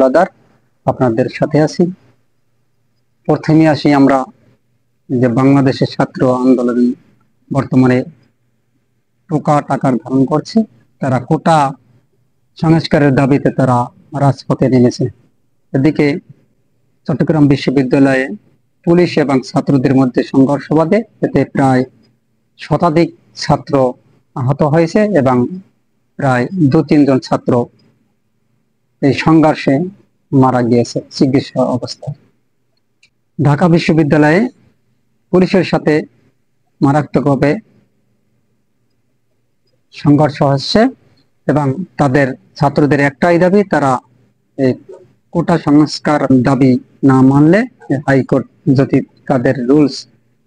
Brother আপনাদের সাথে আছি। প্রথমে আসি আমরা যে বাংলাদেশের ছাত্র আন্দোলন বর্তমানে প্রকাট আকার ধারণ করছে। তারা কোটা সংস্কারের দাবিতে তারা রাজপথে নেমেছে। এদিকে চট্টগ্রাম বিশ্ববিদ্যালয়ে পুলিশ এবং ছাত্রদের মধ্যে সংঘর্ষ বাধে, এতে প্রায় শতাধিক ছাত্র আহত হয়েছে এবং প্রায় 2-3 জন ছাত্র এই সংঘর্ষে মারা গিয়েছে চিকিৎসা অবস্থায়। ঢাকা বিশ্ববিদ্যালয়ে পুলিশের সাথে মারাত্মকভাবে সংঘর্ষ হচ্ছে এবং তাদের ছাত্রদের একটাই দাবি, তারা এই কোটা সংস্কার দাবি না মানলে হাইকোর্ট যদি তাদের রুলস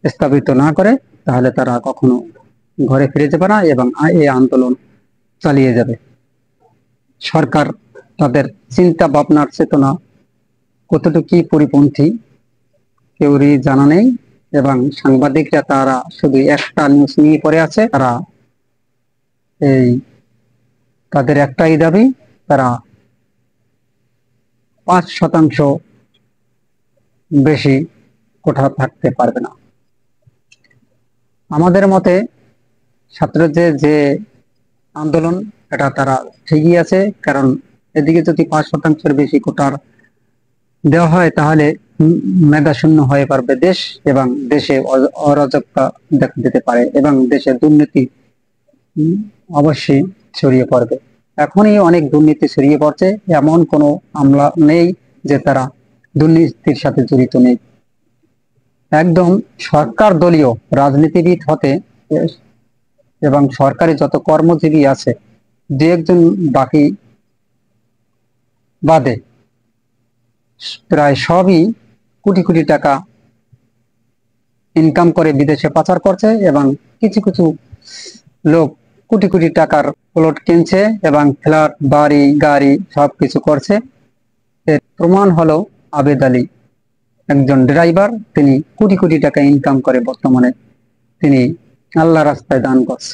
স্থাপিত না করে তাহলে তারা কখনো ঘরে ফিরে যাবে না এবং এই আন্দোলন চালিয়ে যাবে। সরকার তাদের চিন্তা ভাবনার চেতনা কতটুকু পরিপন্থী কেউরই জানা নেই এবং সাংবাদিকরা তারা শুধু একটা নিউজ নিয়ে পড়ে আছে। তারা তাদের একটাই দাবি, তারা 5% বেশি কোঠা থাকতে পারবে না। আমাদের মতে ছাত্রদের যে আন্দোলন এটা তারা ঠিকই আছে, কারণ এদিকে যদি 5%-এর বেশি কোটার দেওয়া হয় তাহলে মেধাশূন্য হয়ে পড়বে দেশ এবং দেশে অরাজকতা দেখা দিতে পারে এবং দেশে দুর্নীতি অবশ্যই ছড়িয়ে পড়বে। এখনই অনেক দুর্নীতি ছড়িয়ে পড়ছে, এমন কোনো আমলা নেই যে তারা দুর্নীতির সাথে জড়িত নেই। একদম সরকার দলীয় রাজনীতিবিদ হতে এবং সরকারি যত কর্মজীবী আছে দু একজন বাকি বাদে প্রায় সবই কোটি কোটি টাকা ইনকাম করে বিদেশে পাচার করছে এবং কিছু কিছু লোক কোটি কোটি টাকার প্লট কিনছে এবং ফ্ল্যাট বাড়ি গাড়ি সবকিছু করছে। এর প্রমাণ হলো আবেদ আলী, একজন ড্রাইভার, তিনি কোটি কোটি টাকা ইনকাম করে বর্তমানে তিনি আল্লাহ রাস্তায় দান করছে।